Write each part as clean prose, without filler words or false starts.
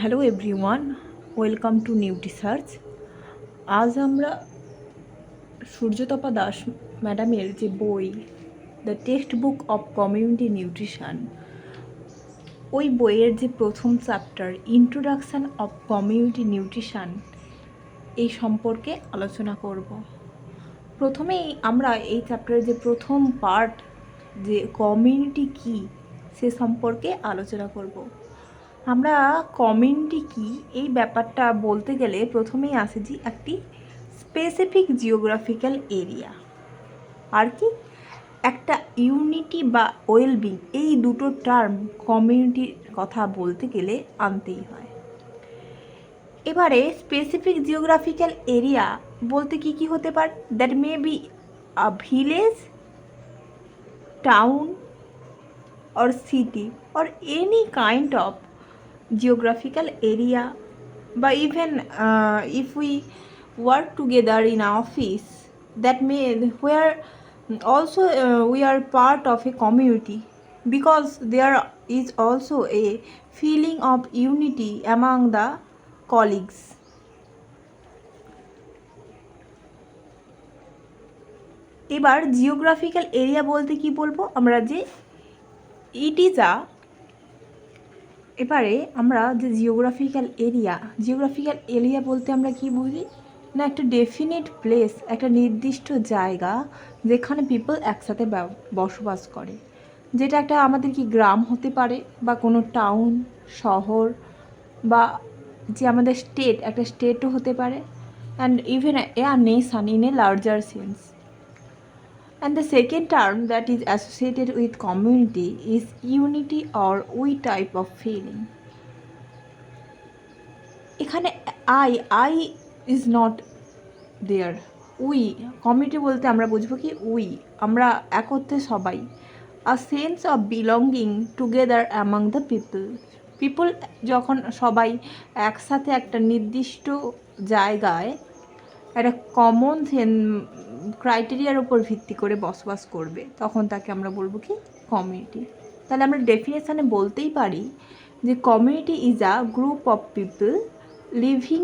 Hello everyone, welcome to nutri search. আজ আমরা সূর্যতপা দাস ম্যাডামের যে বই the textbook of community nutrition, ওই বইয়ের যে প্রথম chapter introduction of community nutrition, এই সম্পর্কে আলোচনা করব। প্রথমেই আমরা এই চ্যাপ্টারের যে প্রথম পার্ট, যে কমিউনিটি কী, সে সম্পর্কে আলোচনা করব। আমরা কমিউনিটি কি এই ব্যাপারটা বলতে গেলে প্রথমেই আসে যে একটি স্পেসিফিক জিওগ্রাফিক্যাল এরিয়া, আর কি একটা ইউনিটি বা ওয়েলবিং, এই দুটো টার্ম কমিউনিটির কথা বলতে গেলে আনতেই হয়। এবারে স্পেসিফিক জিওগ্রাফিক্যাল এরিয়া বলতে কি কি হতে পারে? That may be a village, town or city or any kind of geographical area, but even if we work together in an office, that may where also we are part of a community, because there is also a feeling of unity among the colleagues. এবার geographical area বলতে কি বলবো আমরা, যে it is a, এবারে আমরা যে geographical area বলতে আমরা কি বুঝি না, একটা ডেফিনিট প্লেস, একটা নির্দিষ্ট জায়গা যেখানে পিপল একসাথে বসবাস করে, যেটা একটা আমাদের কি গ্রাম হতে পারে, বা কোনো টাউন, শহর, বা যে আমাদের স্টেট, একটা স্টেটও হতে পারে, and even a nation in a larger sense. And the second term that is associated with community is unity or we type of feeling. এখানে I is not there. We community বলতে আমরা বুঝবো কি we, আমরা একত্রে সবাই, a sense of belonging together among the people যখন সবাই একসাথে একটা নির্দিষ্ট জায়গায় একটা কমন ক্রাইটেরিয়ার উপর ভিত্তি করে বসবাস করবে, তখন তাকে আমরা বলবো কি কমিউনিটি। তাহলে আমরা ডেফিনেশানে বলতেই পারি যে community is a group of people living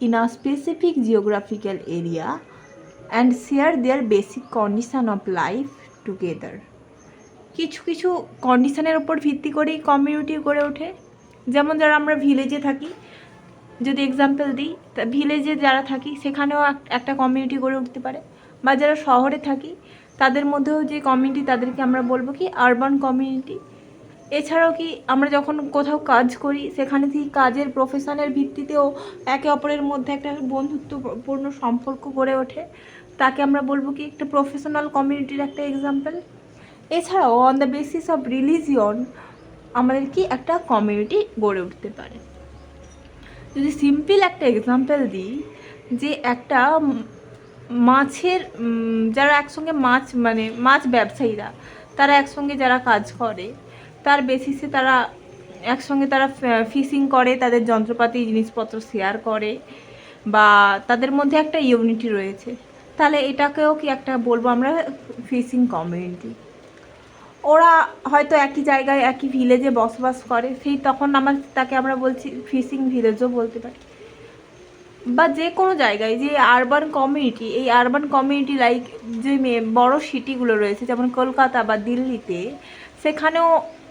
in a specific geographical area and share there basic condition of life together. কিছু কিছু কন্ডিশানের ওপর ভিত্তি করেই কমিউনিটি গড়ে ওঠে। যেমন যারা আমরা ভিলেজে থাকি, যদি এক্সাম্পল দিই, ভিলেজে যারা থাকি সেখানেও একটা কমিউনিটি গড়ে উঠতে পারে, বা যারা শহরে থাকি তাদের মধ্যেও যে কমিউনিটি, তাদেরকে আমরা বলবো কি আরবান কমিউনিটি। এছাড়াও কি আমরা যখন কোথাও কাজ করি সেখানে থেকে কাজের প্রফেশনের ভিত্তিতেও একে অপরের মধ্যে একটা বন্ধুত্বপূর্ণ সম্পর্ক গড়ে ওঠে, তাকে আমরা বলবো কি একটা প্রফেশনাল কমিউনিটির একটা এক্সাম্পল। এছাড়াও on the basis of religion আমাদের কি একটা কমিউনিটি গড়ে উঠতে পারে। যদি সিম্পল একটা এক্সাম্পল দিই, যে একটা মাছের যারা একসঙ্গে মাছ ব্যবসায়ীরা, তারা একসঙ্গে যারা কাজ করে তার বেসিসে তারা একসঙ্গে তারা ফিশিং করে, তাদের যন্ত্রপাতি জিনিসপত্র শেয়ার করে, বা তাদের মধ্যে একটা ইউনিটি রয়েছে, তাহলে এটাকেও কি একটা বলবো আমরা ফিশিং কমিউনিটি। ওরা হয়তো একই জায়গায় একই ভিলেজে বসবাস করে, সেই তখন তাকে আমরা বলছি ফিশিং ভিলেজও বলতে পারি। বা যে কোনো জায়গায় যে আরবান কমিউনিটি, এই আরবান কমিউনিটি লাইক যে বড় সিটিগুলো রয়েছে যেমন কলকাতা বা দিল্লিতে, সেখানেও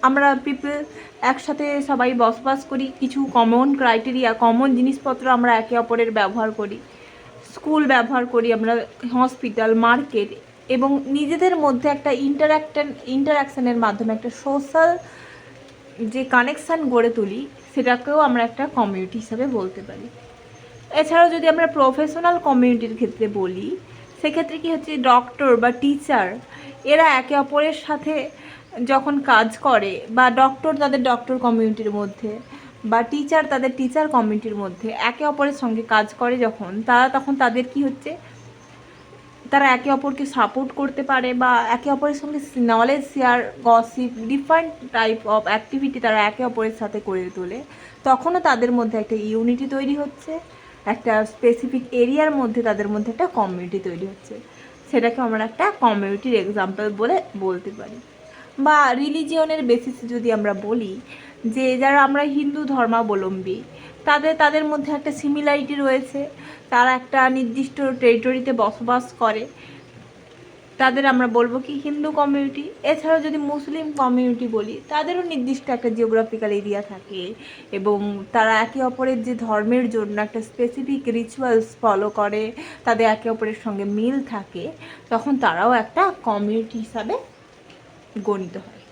আমরা পিপল একসাথে সবাই বসবাস করি, কিছু কমন ক্রাইটেরিয়া, কমন জিনিসপত্র আমরা একে অপরের ব্যবহার করি, স্কুল ব্যবহার করি আমরা, হসপিটাল, মার্কেট, এবং নিজেদের মধ্যে একটা ইন্টারাকশানের মাধ্যমে একটা সোশ্যাল যে কানেকশান গড়ে তুলি, সেটাকেও আমরা একটা কমিউনিটি হিসাবে বলতে পারি। এছাড়াও যদি আমরা প্রফেশনাল কমিউনিটির ক্ষেত্রে বলি, সেক্ষেত্রে কি হচ্ছে, ডক্টর বা টিচার এরা একে অপরের সাথে যখন কাজ করে, বা ডক্টর তাদের ডক্টর কমিউনিটির মধ্যে, বা টিচার তাদের টিচার কমিউনিটির মধ্যে একে অপরের সঙ্গে কাজ করে যখন, তখন তাদের কি হচ্ছে, তারা একে অপরকে সাপোর্ট করতে পারে, বা একে অপরের সঙ্গে knowledge share, gossip, different type of activity তারা একে অপরের সাথে করে তোলে, তখনও তাদের মধ্যে একটা ইউনিটি তৈরি হচ্ছে, একটা স্পেসিফিক এরিয়ার মধ্যে তাদের মধ্যে একটা কমিউনিটি তৈরি হচ্ছে, সেটাকে আমরা একটা কমিউনিটির এক্সাম্পল বলে বলতে পারি। বা রিলিজিয়নের বেসিসে যদি আমরা বলি, যে যারা আমরা হিন্দু ধর্মাবলম্বী তাদের মধ্যে একটা সিমিলারিটি রয়েছে, তারা একটা নির্দিষ্ট টেরিটরিতে বসবাস করে, তাদের আমরা বলবো কি হিন্দু কমিউনিটি। এছাড়াও যদি মুসলিম কমিউনিটি বলি, তাদেরও নির্দিষ্ট একটা জিওগ্রাফিক্যাল এরিয়া থাকে এবং তারা একে অপরের যে ধর্মের জন্য একটা স্পেসিফিক রিচুয়ালস ফলো করে, তাদের একে অপরের সঙ্গে মিল থাকে, তখন তারাও একটা কমিউনিটি হিসাবে গণিত হয়।